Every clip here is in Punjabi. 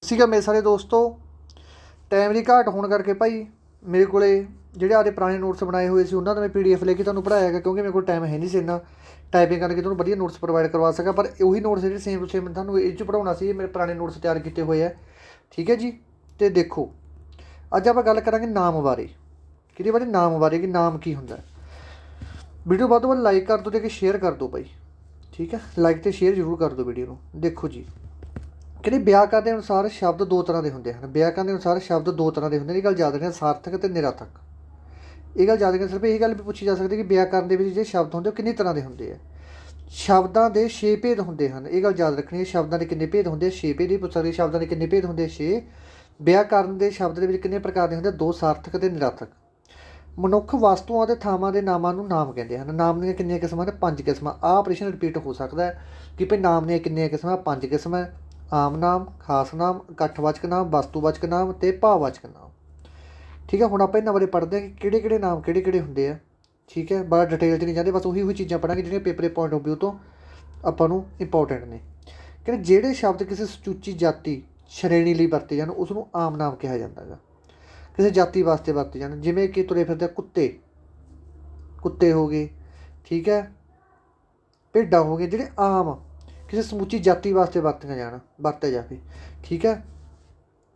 ਸੀਗਾ ਮੇਰੇ ਸਾਰੇ ਦੋਸਤੋ। ਟਾਈਮ ਦੀ ਘਾਟ ਹੋਣ ਕਰਕੇ ਭਾਈ ਮੇਰੇ ਕੋਲੇ ਜਿਹੜੇ ਆਪਦੇ ਪੁਰਾਣੇ ਨੋਟਸ ਬਣਾਏ ਹੋਏ ਸੀ ਉਹਨਾਂ ਦਾ ਮੈਂ PDF ਲੈ ਕੇ ਤੁਹਾਨੂੰ ਪੜ੍ਹਾਇਆ ਹੈਗਾ, ਕਿਉਂਕਿ ਮੇਰੇ ਕੋਲ ਟਾਈਮ ਹੈ ਨਹੀਂ ਸੀ ਇੰਨਾ ਟਾਈਪਿੰਗ ਕਰਕੇ ਤੁਹਾਨੂੰ ਵਧੀਆ ਨੋਟਸ ਪ੍ਰੋਵਾਈਡ ਕਰਵਾ ਸਕਾਂ। ਪਰ ਉਹੀ ਨੋਟਸ ਜਿਹੜੇ ਸੇਮ ਟੂ ਸੇਮ ਤੁਹਾਨੂੰ ਇਹ 'ਚ ਪੜ੍ਹਾਉਣਾ ਸੀ, ਮੇਰੇ ਪੁਰਾਣੇ ਨੋਟਸ ਤਿਆਰ ਕੀਤੇ ਹੋਏ ਆ। ਠੀਕ ਹੈ ਜੀ। ਅਤੇ ਦੇਖੋ ਅੱਜ ਆਪਾਂ ਗੱਲ ਕਰਾਂਗੇ ਨਾਮ ਬਾਰੇ। ਕਿਹਦੇ ਬਾਰੇ? ਨਾਮ ਬਾਰੇ, ਕਿ ਨਾਮ ਕੀ ਹੁੰਦਾ। ਵੀਡੀਓ ਵੱਧ ਤੋਂ ਵੱਧ ਲਾਈਕ ਕਰ ਦਿਓ ਅਤੇ ਸ਼ੇਅਰ ਕਰ ਦਿਓ ਭਾਈ। ਠੀਕ ਹੈ, ਲਾਈਕ ਅਤੇ ਸ਼ੇਅਰ ਜ਼ਰੂਰ ਕਰ ਦਿਓ ਵੀਡੀਓ ਨੂੰ। ਦੇਖੋ ਜੀ, ਕਹਿੰਦੇ ਵਿਆਕਰਨ ਦੇ ਅਨੁਸਾਰ ਸ਼ਬਦ ਦੋ ਤਰ੍ਹਾਂ ਦੇ ਹੁੰਦੇ ਹਨ। ਵਿਆਕਰਨ ਦੇ ਅਨੁਸਾਰ ਸ਼ਬਦ ਦੋ ਤਰ੍ਹਾਂ ਦੇ ਹੁੰਦੇ ਨੇ। ਇਹ ਗੱਲ ਯਾਦ ਰੱਖਣਾ, ਸਾਰਥਕ ਅਤੇ ਨਿਰਾਰਥਕ। ਇਹ ਗੱਲ ਯਾਦ ਰੱਖਣਾ। ਸਿਰਫ ਇਹ ਗੱਲ ਵੀ ਪੁੱਛੀ ਜਾ ਸਕਦੀ ਕਿ ਵਿਆਕਰਨ ਦੇ ਵਿੱਚ ਜਿਹੜੇ ਸ਼ਬਦ ਹੁੰਦੇ ਉਹ ਕਿੰਨੀ ਤਰ੍ਹਾਂ ਦੇ ਹੁੰਦੇ ਆ। ਸ਼ਬਦਾਂ ਦੇ 6 ਭੇਦ ਹੁੰਦੇ ਹਨ। ਇਹ ਗੱਲ ਯਾਦ ਰੱਖਣੀ ਹੈ। ਸ਼ਬਦਾਂ ਦੇ ਕਿੰਨੇ ਭੇਦ ਹੁੰਦੇ ਆ? 6 ਭੇਦ ਹੀ ਪੁੱਛ ਸਕਦੇ। ਸ਼ਬਦਾਂ ਦੇ ਕਿੰਨੇ ਭੇਦ ਹੁੰਦੇ ਆ? 6। ਵਿਆਕਰਨ ਦੇ ਸ਼ਬਦ ਦੇ ਵਿੱਚ ਕਿੰਨੇ ਪ੍ਰਕਾਰ ਦੇ ਹੁੰਦੇ? 2, ਸਾਰਥਕ ਅਤੇ ਨਿਰਾਰਥਕ। ਮਨੁੱਖ ਵਸਤੂਆਂ ਅਤੇ ਥਾਵਾਂ ਦੇ ਨਾਮਾਂ ਨੂੰ ਨਾਮ ਕਹਿੰਦੇ ਹਨ। ਨਾਮ ਦੀਆਂ ਕਿੰਨੀਆਂ ਕਿਸਮਾਂ ਨੇ? 5 ਕਿਸਮਾਂ। ਆਹ ਪ੍ਰਸ਼ਨ ਰਿਪੀਟ ਹੋ ਸਕਦਾ ਹੈ ਕਿ ਭਾਈ ਨਾਮ ਦੀਆਂ ਕਿੰਨੀਆਂ ਕਿਸਮਾਂ? 5 ਕਿਸਮਾਂ। ਆਮ ਨਾਮ, ਖਾਸ ਨਾਮ, ਇਕੱਠਵਾਚਕ ਨਾਮ, ਵਸਤੂਵਾਚਕ ਨਾਮ ਅਤੇ ਭਾਵਵਾਚਕ ਨਾਮ। ਠੀਕ ਹੈ, ਹੁਣ ਆਪਾਂ ਇਹਨਾਂ ਬਾਰੇ ਪੜ੍ਹਦੇ ਹਾਂ ਕਿ ਕਿਹੜੇ ਕਿਹੜੇ ਨਾਮ ਕਿਹੜੇ ਕਿਹੜੇ ਹੁੰਦੇ ਆ। ਠੀਕ ਹੈ, ਬੜਾ ਡਿਟੇਲ 'ਚ ਨਹੀਂ ਜਾਂਦੇ, ਬਸ ਉਹੀ ਚੀਜ਼ਾਂ ਪੜ੍ਹਾਂਗੇ ਜਿਹੜੀਆਂ ਪੇਪਰ ਦੇ ਪੁਆਇੰਟ ਆਫ ਵਿਊ ਤੋਂ ਆਪਾਂ ਨੂੰ ਇੰਪੋਰਟੈਂਟ ਨੇ। ਕਹਿੰਦੇ ਜਿਹੜੇ ਸ਼ਬਦ ਕਿਸੇ ਸੁਚੱਜੀ ਜਾਤੀ ਸ਼੍ਰੇਣੀ ਲਈ ਵਰਤੇ ਜਾਣ ਉਸ ਨੂੰ ਆਮ ਨਾਮ ਕਿਹਾ ਜਾਂਦਾ ਹੈਗਾ। ਕਿਸੇ ਜਾਤੀ ਵਾਸਤੇ ਵਰਤੇ ਜਾਣ, ਜਿਵੇਂ ਕਿ ਤੁਰੇ ਫਿਰਦੇ ਕੁੱਤੇ ਹੋ ਗਏ। ਠੀਕ ਹੈ, ਭੇਡਾਂ ਹੋ ਗਏ, ਜਿਹੜੇ ਆਮ ਕਿਸੇ ਸਮੁੱਚੀ ਜਾਤੀ ਵਾਸਤੇ ਵਰਤੇ ਜਾਵੇ। ਠੀਕ ਹੈ,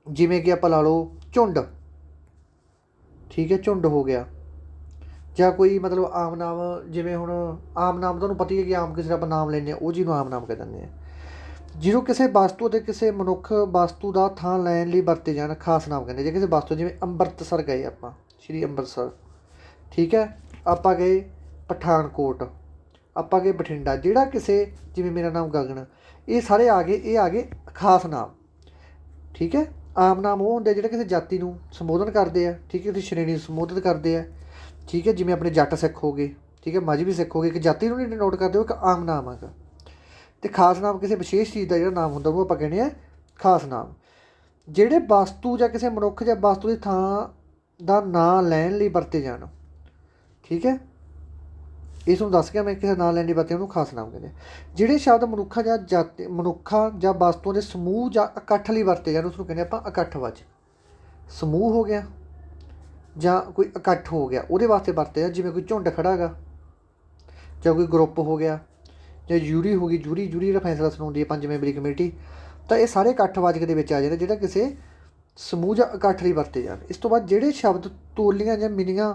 ਜਿਵੇਂ ਕਿ ਆਪਾਂ ਲਾ ਲਓ ਝੁੰਡ। ਠੀਕ ਹੈ, ਝੁੰਡ ਹੋ ਗਿਆ। ਜਾਂ ਕੋਈ ਮਤਲਬ ਆਮ ਨਾਮ, ਜਿਵੇਂ ਹੁਣ ਆਮ ਨਾਮ ਤੁਹਾਨੂੰ ਪਤਾ ਹੀ ਹੈ ਕਿ ਆਮ ਕਿਸੇ ਦਾ ਆਪਾਂ ਨਾਮ ਲੈਂਦੇ ਹਾਂ, ਉਹ ਜਿਹਨੂੰ ਆਮ ਨਾਮ ਕਹਿ ਦਿੰਦੇ ਹਾਂ। ਜਦੋਂ ਕਿਸੇ ਵਸਤੂ ਅਤੇ ਕਿਸੇ ਮਨੁੱਖ ਵਸਤੂ ਦਾ ਥਾਂ ਲੈਣ ਲਈ ਵਰਤੇ ਜਾਣ ਖਾਸ ਨਾਮ ਕਹਿੰਦੇ। ਜੇ ਕਿਸੇ ਵਸਤੂ, ਜਿਵੇਂ ਅੰਮ੍ਰਿਤਸਰ ਗਏ ਆਪਾਂ, ਸ਼੍ਰੀ ਅੰਮ੍ਰਿਤਸਰ। ਠੀਕ ਹੈ, ਆਪਾਂ ਗਏ ਪਠਾਨਕੋਟ, ਆਪਾਂ ਗਏ ਬਠਿੰਡਾ। ਜਿਹੜਾ ਕਿਸੇ, ਜਿਵੇਂ ਮੇਰਾ ਨਾਮ ਗਗਨ, ਇਹ ਸਾਰੇ ਆ ਗਏ, ਇਹ ਆ ਗਏ ਖਾਸ ਨਾਮ। ਠੀਕ ਹੈ, ਆਮ ਨਾਮ ਉਹ ਹੁੰਦੇ ਜਿਹੜੇ ਕਿਸੇ ਜਾਤੀ ਨੂੰ ਸੰਬੋਧਨ ਕਰਦੇ ਆ। ਠੀਕ ਹੈ, ਕਿਸੇ ਸ਼੍ਰੇਣੀ ਨੂੰ ਸੰਬੋਧਿਤ ਕਰਦੇ ਆ। ਠੀਕ ਹੈ, ਜਿਵੇਂ ਆਪਣੇ ਜੱਟ ਸਿੱਖ ਹੋ ਗਏ। ਠੀਕ ਹੈ, ਮਜ਼੍ਹਬੀ ਸਿੱਖ ਹੋ ਗਏ, ਇੱਕ ਜਾਤੀ ਨੂੰ ਨਹੀਂ ਡਿਨੋਟ ਕਰਦੇ, ਉਹ ਇੱਕ ਆਮ ਨਾਮ ਹੈਗਾ। ਅਤੇ ਖਾਸ ਨਾਮ ਕਿਸੇ ਵਿਸ਼ੇਸ਼ ਚੀਜ਼ ਦਾ ਜਿਹੜਾ ਨਾਮ ਹੁੰਦਾ ਉਹ ਆਪਾਂ ਕਹਿੰਦੇ ਹਾਂ ਖਾਸ ਨਾਮ। ਜਿਹੜੇ ਵਸਤੂ ਜਾਂ ਕਿਸੇ ਮਨੁੱਖ ਜਾਂ ਵਸਤੂ ਦੀ ਥਾਂ ਦਾ ਨਾਂ ਲੈਣ ਲਈ ਵਰਤੇ ਜਾਣ। ਠੀਕ ਹੈ, ਇਸ ਨੂੰ ਦੱਸ ਕੇ ਮੈਂ ਕਿਸੇ ਨਾਂ ਲੈਣ ਲਈ ਵਰਤੇ ਉਹਨੂੰ ਖਾਸ ਨਾਮ ਕਹਿੰਦੇ। ਜਿਹੜੇ ਸ਼ਬਦ ਮਨੁੱਖਾਂ ਜਾਂ ਵਸਤੂਆਂ ਦੇ ਸਮੂਹ ਜਾਂ ਇਕੱਠ ਲਈ ਵਰਤੇ ਜਾਣ ਉਸ ਨੂੰ ਕਹਿੰਦੇ ਆਪਾਂ ਇਕੱਠਵਾਚਕ। ਸਮੂਹ ਹੋ ਗਿਆ ਜਾਂ ਕੋਈ ਇਕੱਠ ਹੋ ਗਿਆ, ਉਹਦੇ ਵਾਸਤੇ ਵਰਤੇ ਆ। ਜਿਵੇਂ ਕੋਈ ਝੁੰਡ ਖੜ੍ਹਾ ਹੈਗਾ, ਜਾਂ ਕੋਈ ਗਰੁੱਪ ਹੋ ਗਿਆ, ਜਾਂ ਜੂਰੀ ਹੋ ਗਈ। ਜੂਰੀ ਜਿਹੜਾ ਫੈਸਲਾ ਸੁਣਾਉਂਦੀ ਹੈ 5 ਮੈਂਬਰੀ ਕਮੇਟੀ। ਤਾਂ ਇਹ ਸਾਰੇ ਇਕੱਠਵਾਚਕ ਦੇ ਵਿੱਚ ਆ ਜਾਂਦੇ, ਜਿਹੜਾ ਕਿਸੇ ਸਮੂਹ ਜਾਂ ਇਕੱਠ ਲਈ ਵਰਤੇ ਜਾਣ। ਇਸ ਤੋਂ ਬਾਅਦ ਜਿਹੜੇ ਸ਼ਬਦ ਤੋਲੀਆਂ ਜਾਂ ਮਿਣੀਆਂ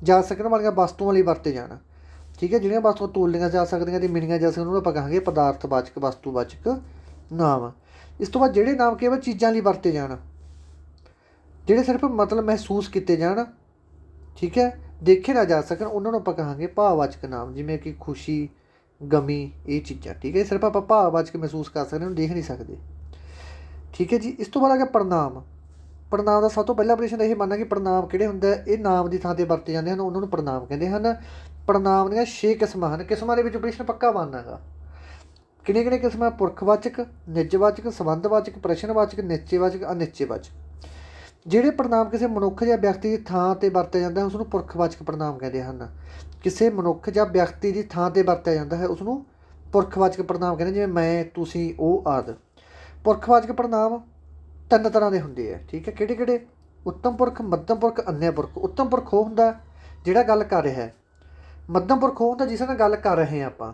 ਜਾ ਸਕਣ ਵਾਲੀਆਂ ਵਸਤੂਆਂ ਲਈ ਵਰਤੇ ਜਾਣ। ਠੀਕ ਹੈ, ਜਿਹੜੀਆਂ ਵਸਤੂਆਂ ਤੋਲੀਆਂ ਜਾ ਸਕਦੀਆਂ ਅਤੇ ਮਿਣੀਆਂ ਜਾ ਸਕਦੀਆਂ ਉਹਨੂੰ ਆਪਾਂ ਕਹਾਂਗੇ ਪਦਾਰਥਵਾਚਕ, ਵਸਤੂਵਾਚਕ ਨਾਮ। ਇਸ ਤੋਂ ਬਾਅਦ ਜਿਹੜੇ ਨਾਮ ਕੇਵਲ ਚੀਜ਼ਾਂ ਲਈ ਵਰਤੇ ਜਾਣ, ਜਿਹੜੇ ਸਿਰਫ ਮਤਲਬ ਮਹਿਸੂਸ ਕੀਤੇ ਜਾਣ। ਠੀਕ ਹੈ, ਦੇਖੇ ਨਾ ਜਾ ਸਕਣ, ਉਹਨਾਂ ਨੂੰ ਆਪਾਂ ਕਹਾਂਗੇ ਭਾਵਵਾਚਕ ਨਾਮ। ਜਿਵੇਂ ਕਿ ਖੁਸ਼ੀ, ਗਮੀ, ਇਹ ਚੀਜ਼ਾਂ। ਠੀਕ ਹੈ, ਸਿਰਫ ਆਪਾਂ ਭਾਵਵਾਚਕ ਮਹਿਸੂਸ ਕਰ ਸਕਦੇ, ਉਹਨੂੰ ਦੇਖ ਨਹੀਂ ਸਕਦੇ। ਠੀਕ ਹੈ ਜੀ। ਇਸ ਤੋਂ ਬਾਅਦ ਆ ਗਿਆ ਪੜਨਾਮ। ਪੜਨਾਮ ਦਾ ਸਭ ਤੋਂ ਪਹਿਲਾ ਪ੍ਰਸ਼ਨ ਇਹ ਮੰਨਣਾ ਕਿ ਪੜਨਾਮ ਕਿਹੜੇ ਹੁੰਦੇ? ਇਹ ਨਾਮ ਦੀ ਥਾਂ 'ਤੇ ਵਰਤੇ ਜਾਂਦੇ ਹਨ, ਉਹਨਾਂ ਨੂੰ ਪੜਨਾਮ ਕਹਿੰਦੇ ਹਨ। ਪੜਨਾਮ ਦੀਆਂ 6 ਕਿਸਮਾਂ ਹਨ। ਕਿਸਮਾਂ ਦੇ ਵਿੱਚ ਪ੍ਰਸ਼ਨ ਪੱਕਾ ਬਣਨਾ ਹੈਗਾ। ਕਿਹੜੀਆਂ ਕਿਸਮਾਂ? ਪੁਰਖਵਾਚਕ, ਨਿੱਜਵਾਚਕ, ਸੰਬੰਧਵਾਚਕ, ਪ੍ਰਸ਼ਨਵਾਚਕ, ਨਿਸ਼ਚੇਵਾਚਕ, ਅਨਿਸ਼ਚੇਵਾਚਕ। ਜਿਹੜੇ ਪੜਨਾਮ ਕਿਸੇ ਮਨੁੱਖ ਜਾਂ ਵਿਅਕਤੀ ਦੀ ਥਾਂ 'ਤੇ ਵਰਤਿਆ ਜਾਂਦਾ ਹੈ ਉਸ ਨੂੰ ਪੁਰਖਵਾਚਕ ਪੜਨਾਮ ਕਹਿੰਦੇ ਹਨ। ਕਿਸੇ ਮਨੁੱਖ ਜਾਂ ਵਿਅਕਤੀ ਦੀ ਥਾਂ 'ਤੇ ਵਰਤਿਆ ਜਾਂਦਾ ਹੈ ਉਸ ਨੂੰ ਪੁਰਖਵਾਚਕ ਪੜਨਾਮ ਕਹਿੰਦੇ, ਜਿਵੇਂ ਮੈਂ, ਤੁਸੀਂ, ਉਹ ਆਦਿ। ਪੁਰਖਵਾਚਕ ਪੜਨਾਮ 3 ਤਰ੍ਹਾਂ ਦੇ ਹੁੰਦੇ ਆ। ਠੀਕ ਹੈ, ਕਿਹੜੇ? ਉੱਤਮ ਪੁਰਖ, ਮੱਧਮ ਪੁਰਖ, ਅੰਨ੍ਹੇ ਪੁਰਖ। ਉੱਤਮ ਪੁਰਖ ਉਹ ਹੁੰਦਾ ਜਿਹੜਾ ਗੱਲ ਕਰ ਰਿਹਾ ਹੈ। ਮੱਧਮ ਪੁਰਖ ਉਹ ਹੁੰਦਾ ਜਿਸ ਨਾਲ ਗੱਲ ਕਰ ਰਹੇ ਹਾਂ ਆਪਾਂ।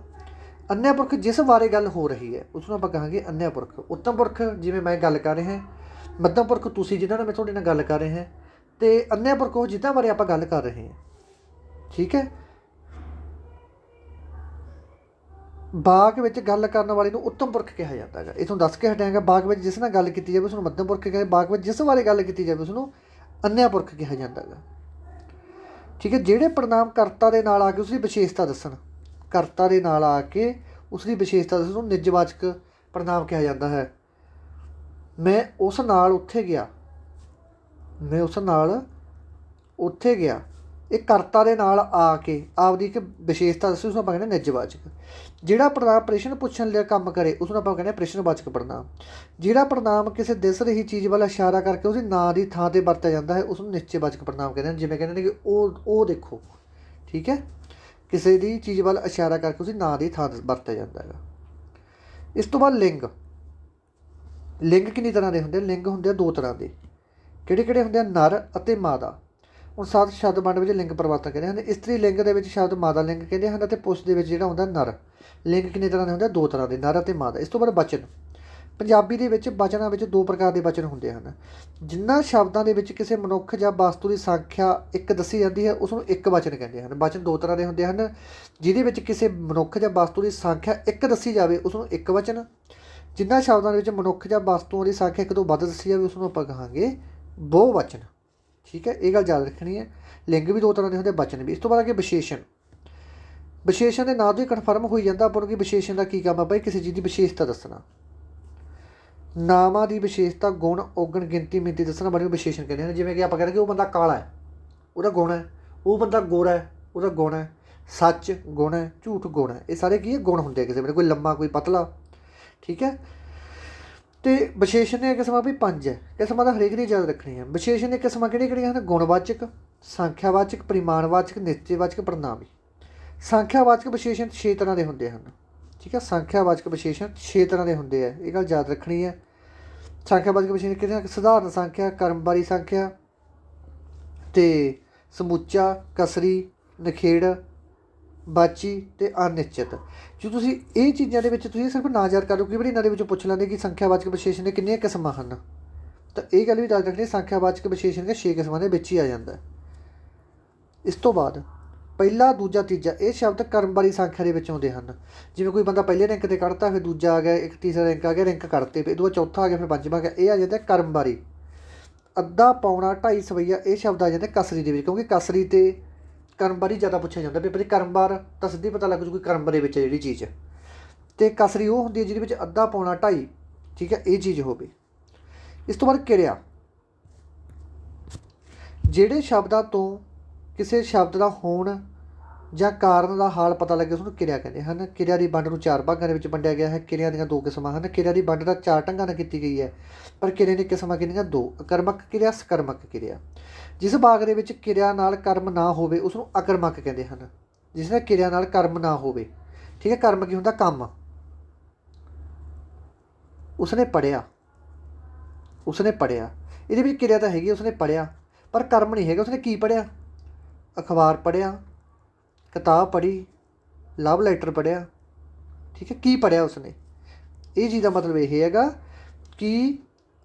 ਅੰਨ੍ਹੇ ਪੁਰਖ ਜਿਸ ਬਾਰੇ ਗੱਲ ਹੋ ਰਹੀ ਹੈ ਉਸ ਨੂੰ ਆਪਾਂ ਕਹਾਂਗੇ ਅੰਨ੍ਹੇ ਪੁਰਖ। ਉੱਤਮ ਪੁਰਖ ਜਿਵੇਂ ਮੈਂ ਗੱਲ ਕਰ ਰਿਹਾ, ਮੱਧਮ ਪੁਰਖ ਤੁਸੀਂ ਜਿਹਨਾਂ ਨਾਲ ਮੈਂ ਤੁਹਾਡੇ ਨਾਲ ਗੱਲ ਕਰ ਰਿਹਾ, ਅਤੇ ਅੰਨ੍ਹੇ ਪੁਰਖ ਉਹ ਜਿਨ੍ਹਾਂ ਬਾਰੇ ਆਪਾਂ ਗੱਲ ਕਰ ਰਹੇ ਹਾਂ। ਠੀਕ ਹੈ, ਬਾਕ ਵਿੱਚ ਗੱਲ ਕਰਨ ਵਾਲੇ ਨੂੰ ਉੱਤਮ ਪੁਰਖ ਕਿਹਾ ਜਾਂਦਾ ਹੈਗਾ। ਇਹ ਤੁਹਾਨੂੰ ਦੱਸ ਕੇ ਹਟਿਆਂਗਾ। ਬਾਕ ਵਿੱਚ ਜਿਸ ਨਾਲ ਗੱਲ ਕੀਤੀ ਜਾਵੇ ਉਸ ਨੂੰ ਮੱਧਮ ਪੁਰਖ ਕਿਹਾ। ਬਾਕ ਵਿੱਚ ਜਿਸ ਬਾਰੇ ਗੱਲ ਕੀਤੀ ਜਾਵੇ ਉਸ ਨੂੰ ਅੰਨ੍ਹੇ ਪੁਰਖ ਕਿਹਾ ਜਾਂਦਾ ਹੈਗਾ। ਠੀਕ ਹੈ, ਜਿਹੜੇ ਪੜਨਾਮ ਕਰਤਾ ਦੇ ਨਾਲ ਆ ਕੇ ਉਸਦੀ ਵਿਸ਼ੇਸ਼ਤਾ ਦੱਸਣ, ਕਰਤਾ ਦੇ ਨਾਲ ਆ ਕੇ ਉਸਦੀ ਵਿਸ਼ੇਸ਼ਤਾ ਦੱਸਣ ਨੂੰ ਨਿੱਜਵਾਚਕ ਪੜਨਾਮ ਕਿਹਾ ਜਾਂਦਾ ਹੈ। ਮੈਂ ਉਸ ਨਾਲ ਉੱਥੇ ਗਿਆ, ਮੈਂ ਉਸ ਨਾਲ ਉੱਥੇ ਗਿਆ। ਇਹ ਕਰਤਾ ਦੇ ਨਾਲ ਆ ਕੇ ਆਪਦੀ ਇੱਕ ਵਿਸ਼ੇਸ਼ਤਾ ਦੱਸੀ, ਉਸਨੂੰ ਆਪਾਂ ਕਹਿੰਦੇ ਨਿੱਜਵਾਚਕ। ਜਿਹੜਾ ਪੜਨਾਮ ਪ੍ਰਸ਼ਨ ਪੁੱਛਣ ਲਈ ਕੰਮ ਕਰੇ ਉਸ ਨੂੰ ਆਪਾਂ ਕਹਿੰਦੇ ਪ੍ਰਸ਼ਨਵਾਚਕ ਪੜਨਾਮ। ਜਿਹੜਾ ਪੜਨਾਮ ਕਿਸੇ ਦਿਸ ਰਹੀ ਚੀਜ਼ ਵੱਲ ਇਸ਼ਾਰਾ ਕਰਕੇ ਉਸਦੀ ਨਾਂ ਦੀ ਥਾਂ 'ਤੇ ਵਰਤਿਆ ਜਾਂਦਾ ਹੈ ਉਸ ਨੂੰ ਨਿਸ਼ਚੇਵਾਚਕ ਪੜਨਾਮ ਕਹਿੰਦੇ ਹਨ। ਜਿਵੇਂ ਕਹਿੰਦੇ ਨੇ ਕਿ ਉਹ ਦੇਖੋ। ਠੀਕ ਹੈ, ਕਿਸੇ ਦੀ ਚੀਜ਼ ਵੱਲ ਇਸ਼ਾਰਾ ਕਰਕੇ ਉਸਦੀ ਨਾਂ ਦੀ ਥਾਂ 'ਤੇ ਵਰਤਿਆ ਜਾਂਦਾ ਹੈਗਾ। ਇਸ ਤੋਂ ਬਾਅਦ ਲਿੰਗ। ਲਿੰਗ ਕਿੰਨੀ ਤਰ੍ਹਾਂ ਦੇ ਹੁੰਦੇ? ਲਿੰਗ ਹੁੰਦੇ ਆ 2 ਤਰ੍ਹਾਂ ਦੇ। ਕਿਹੜੇ ਕਿਹੜੇ ਹੁੰਦੇ ਆ? ਨਰ ਅਤੇ ਮਾਦਾ। ਹੁਣ 7 ਸ਼ਬਦ ਵੰਡ ਵਿੱਚ ਲਿੰਗ ਪਰਿਵਰਤਨ ਕਹਿੰਦੇ ਹਨ। ਇਸਤਰੀ ਲਿੰਗ ਦੇ ਵਿੱਚ ਸ਼ਬਦ ਮਾਦਾ ਲਿੰਗ ਕਹਿੰਦੇ ਹਨ ਅਤੇ ਪੁਰਸ਼ ਦੇ ਵਿੱਚ ਜਿਹੜਾ ਹੁੰਦਾ ਨਰ। ਲਿੰਗ ਕਿੰਨੇ ਤਰ੍ਹਾਂ ਦੇ ਹੁੰਦੇ ਆ? 2 ਤਰ੍ਹਾਂ ਦੇ, ਨਰ ਅਤੇ ਮਾਦਾ। ਇਸ ਤੋਂ ਬਾਅਦ ਬਚਨ। ਪੰਜਾਬੀ ਦੇ ਵਿੱਚ ਬਚਨਾਂ ਵਿੱਚ 2 ਪ੍ਰਕਾਰ ਦੇ ਬਚਨ ਹੁੰਦੇ ਹਨ। ਜਿਨ੍ਹਾਂ ਸ਼ਬਦਾਂ ਦੇ ਵਿੱਚ ਕਿਸੇ ਮਨੁੱਖ ਜਾਂ ਵਸਤੂ ਦੀ ਸੰਖਿਆ 1 ਦੱਸੀ ਜਾਂਦੀ ਹੈ ਉਸ ਨੂੰ ਇੱਕ ਵਚਨ ਕਹਿੰਦੇ ਹਨ। ਵਚਨ 2 ਤਰ੍ਹਾਂ ਦੇ ਹੁੰਦੇ ਹਨ। ਜਿਹਦੇ ਵਿੱਚ ਕਿਸੇ ਮਨੁੱਖ ਜਾਂ ਵਸਤੂ ਦੀ ਸੰਖਿਆ 1 ਦੱਸੀ ਜਾਵੇ ਉਸ ਨੂੰ ਇੱਕ ਵਚਨ। ਜਿਨ੍ਹਾਂ ਸ਼ਬਦਾਂ ਦੇ ਵਿੱਚ ਮਨੁੱਖ ਜਾਂ ਵਸਤੂਆਂ ਦੀ ਸੰਖਿਆ 1 ਤੋਂ ਵੱਧ ਦੱਸੀ ਜਾਵੇ ਉਸ ਨੂੰ ਆਪਾਂ ਕਹਾਂਗੇ ਬਹੁ ਵਚਨ। ਠੀਕ ਹੈ, ਇਹ ਗੱਲ ਯਾਦ ਰੱਖਣੀ ਹੈ। ਲਿੰਗ ਵੀ 2 ਤਰ੍ਹਾਂ ਦੇ ਹੁੰਦੇ, ਬਚਨ ਵੀ। ਇਸ ਤੋਂ ਬਾਅਦ ਅੱਗੇ ਵਿਸ਼ੇਸ਼ਣ। ਵਿਸ਼ੇਸ਼ਣ ਦੇ ਨਾਂ ਤੋਂ ਹੀ ਕਨਫਰਮ ਹੋਈ ਜਾਂਦਾ ਆਪਾਂ ਨੂੰ ਕਿ ਵਿਸ਼ੇਸ਼ਣ ਦਾ ਕੀ ਕੰਮ ਆ ਭਾਈ? ਕਿਸੇ ਚੀਜ਼ ਦੀ ਵਿਸ਼ੇਸ਼ਤਾ ਦੱਸਣਾ। ਨਾਵਾਂ ਦੀ ਵਿਸ਼ੇਸ਼ਤਾ, ਗੁਣ, ਔਗਣ, ਗਿਣਤੀ, ਮਿਣਤੀ ਦੱਸਣਾ ਬੜੇ ਵਿਸ਼ੇਸ਼ਣ ਕਹਿੰਦੇ ਹਨ। ਜਿਵੇਂ ਕਿ ਆਪਾਂ ਕਹਿੰਦੇ ਕਿ ਉਹ ਬੰਦਾ ਕਾਲਾ ਹੈ, ਉਹਦਾ ਗੁਣ ਹੈ। ਉਹ ਬੰਦਾ ਗੋਰਾ ਹੈ, ਉਹਦਾ ਗੁਣ ਹੈ। ਸੱਚ ਗੁਣ ਹੈ, ਝੂਠ ਗੁਣ ਹੈ। ਇਹ ਸਾਰੇ ਕੀ ਹੈ? ਗੁਣ ਹੁੰਦੇ ਕਿਸੇ ਵੇਲੇ, ਕੋਈ ਲੰਮਾ ਕੋਈ ਪਤਲਾ। ਠੀਕ ਹੈ। ਅਤੇ ਵਿਸ਼ੇਸ਼ਣ ਦੀਆਂ ਕਿਸਮਾਂ ਵੀ 5 ਹੈ। ਕਿਸਮਾਂ ਦਾ ਹਰੇਕ ਦੀ ਯਾਦ ਰੱਖਣੀ ਹੈ। ਵਿਸ਼ੇਸ਼ਣ ਦੀਆਂ ਕਿਸਮਾਂ ਕਿਹੜੀਆਂ ਕਿਹੜੀਆਂ ਹਨ? ਗੁਣਵਾਚਕ, ਸੰਖਿਆਵਾਚਕ, ਪਰਿਮਾਣਵਾਚਕ, ਨਿਸ਼ਚੇਵਾਚਕ, ਪਰਿਣਾਮੀ। ਸੰਖਿਆਵਾਚਕ ਵਿਸ਼ੇਸ਼ਣ 6 ਤਰ੍ਹਾਂ ਦੇ ਹੁੰਦੇ ਹਨ। ਠੀਕ ਹੈ, ਸੰਖਿਆਵਾਚਕ ਵਿਸ਼ੇਸ਼ਣ 6 ਤਰ੍ਹਾਂ ਦੇ ਹੁੰਦੇ ਆ, ਇਹ ਗੱਲ ਯਾਦ ਰੱਖਣੀ ਹੈ। ਸੰਖਿਆਵਾਚਕ ਵਿਸ਼ੇਸ਼ਣ ਕਿਹੜੇ? ਸਧਾਰਨ ਸੰਖਿਆ, ਕਰਮਵਾਰੀ ਸੰਖਿਆ ਅਤੇ ਸਮੁੱਚਾ, ਕਸਰੀ, ਨਿਖੇੜ, ਬਾਚੀ ਅਤੇ ਅਨਿਸ਼ਚਿਤ। ਜੇ ਤੁਸੀਂ ਇਹ ਚੀਜ਼ਾਂ ਦੇ ਵਿੱਚ ਤੁਸੀਂ ਸਿਰਫ ਨਾ ਯਾਦ ਕਰ ਲਓ, ਕਈ ਵਾਰੀ ਇਹਨਾਂ ਦੇ ਵਿੱਚੋਂ ਪੁੱਛ ਲੈਂਦੇ ਕਿ ਸੰਖਿਆਵਾਚਕ ਵਿਸ਼ੇਸ਼ਣ ਦੇ ਕਿੰਨੀਆਂ ਕਿਸਮਾਂ ਹਨ, ਤਾਂ ਇਹ ਗੱਲ ਵੀ ਯਾਦ ਰੱਖਣੀ। ਸੰਖਿਆਵਾਚਕ ਵਿਸ਼ੇਸ਼ਣ ਦੇ 6 ਕਿਸਮਾਂ ਦੇ ਵਿੱਚ ਹੀ ਆ ਜਾਂਦਾ। ਇਸ ਤੋਂ ਬਾਅਦ ਪਹਿਲਾ, ਦੂਜਾ, ਤੀਜਾ ਇਹ ਸ਼ਬਦ ਕਰਮਵਾਰੀ ਸੰਖਿਆ ਦੇ ਵਿੱਚ ਆਉਂਦੇ ਹਨ। ਜਿਵੇਂ ਕੋਈ ਬੰਦਾ ਪਹਿਲੇ ਰੈਂਕ 'ਤੇ ਕੱਢਤਾ, ਫਿਰ ਦੂਜਾ ਆ ਗਿਆ, ਇੱਕ ਤੀਸਰਾ ਰੈਂਕ ਆ ਗਿਆ, ਰੈਂਕ ਕੱਢਤੇ, ਫਿਰ ਇਹਦੋਂ ਚੌਥਾ ਆ ਗਿਆ, ਫਿਰ ਪੰਜਵਾਂ ਆ ਗਿਆ, ਇਹ ਆ ਜਾਂਦਾ ਕਰਮਵਾਰੀ। ਅੱਧਾ, ਪੌਣਾ, 2.5, ਸਵਈਆ ਇਹ ਸ਼ਬਦ ਆ ਜਾਂਦੇ ਕਸਰੀ ਦੇ ਵਿੱਚ, ਕਿਉਂਕਿ ਕਸਰੀ ਅਤੇ ਕਰਮਵਾਰੀ ਜ਼ਿਆਦਾ ਪੁੱਛਿਆ ਜਾਂਦਾ। ਪੇਪਰ 'ਚ ਕਰਮਵਾਰ ਤਾਂ ਸਿੱਧੀ ਪਤਾ ਲੱਗ ਜੂ ਕੋਈ ਕਰਮ ਦੇ ਵਿੱਚ ਜਿਹੜੀ ਚੀਜ਼, ਅਤੇ ਕਸਰੀ ਉਹ ਹੁੰਦੀ ਹੈ ਜਿਹਦੇ ਵਿੱਚ ਅੱਧਾ, ਪੌਣਾ, 2.5 ਠੀਕ ਹੈ ਇਹ ਚੀਜ਼ ਹੋਵੇ। ਇਸ ਤੋਂ ਬਾਅਦ ਕਿਰਿਆ। ਜਿਹੜੇ ਸ਼ਬਦਾਂ ਤੋਂ ਕਿਸੇ ਸ਼ਬਦ ਦਾ ਹੋਣ ਜਾਂ ਕਾਰਨ ਦਾ ਹਾਲ ਪਤਾ ਲੱਗੇ ਉਸਨੂੰ ਕਿਰਿਆ ਕਹਿੰਦੇ ਹਨ। ਕਿਰਿਆ ਦੀ ਵੰਡ ਨੂੰ 4 ਭਾਗਾਂ ਦੇ ਵਿੱਚ ਵੰਡਿਆ ਗਿਆ ਹੈ। ਕਿਰਿਆ ਦੀਆਂ 2 ਕਿਸਮਾਂ ਹਨ। ਕਿਰਿਆ ਦੀ ਵੰਡ ਤਾਂ 4 ਢੰਗਾਂ ਨਾਲ ਕੀਤੀ ਗਈ ਹੈ, ਪਰ ਕਿਰਿਆ ਦੀਆਂ ਕਿਸਮਾਂ ਕਿੰਨੀਆਂ? 2। ਅਕਰਮਕ ਕਿਰਿਆ, ਸਕਰਮਕ ਕਿਰਿਆ। ਜਿਸ ਭਾਗ ਦੇ ਵਿੱਚ ਕਿਰਿਆ ਨਾਲ ਕਰਮ ਨਾ ਹੋਵੇ ਉਸਨੂੰ ਅਕਰਮਕ ਕਹਿੰਦੇ ਹਨ। ਜਿਸ ਨਾਲ ਕਿਰਿਆ ਨਾਲ ਕਰਮ ਨਾ ਹੋਵੇ। ਠੀਕ ਹੈ, ਕਰਮ ਕੀ ਹੁੰਦਾ? ਕੰਮ। ਉਸਨੇ ਪੜ੍ਹਿਆ, ਉਸਨੇ ਪੜ੍ਹਿਆ, ਇਹਦੇ ਵਿੱਚ ਕਿਰਿਆ ਤਾਂ ਹੈਗੀ, ਉਸਨੇ ਪੜ੍ਹਿਆ, ਪਰ ਕਰਮ ਨਹੀਂ ਹੈਗਾ। ਉਸਨੇ ਕੀ ਪੜ੍ਹਿਆ? ਅਖਬਾਰ ਪੜ੍ਹਿਆ, ਕਿਤਾਬ ਪੜ੍ਹੀ, ਲਵ ਲੈਟਰ ਪੜ੍ਹਿਆ। ਠੀਕ ਹੈ, ਕੀ ਪੜ੍ਹਿਆ ਉਸਨੇ? ਇਹ ਚੀਜ਼ ਦਾ ਮਤਲਬ ਇਹ ਹੈਗਾ ਕਿ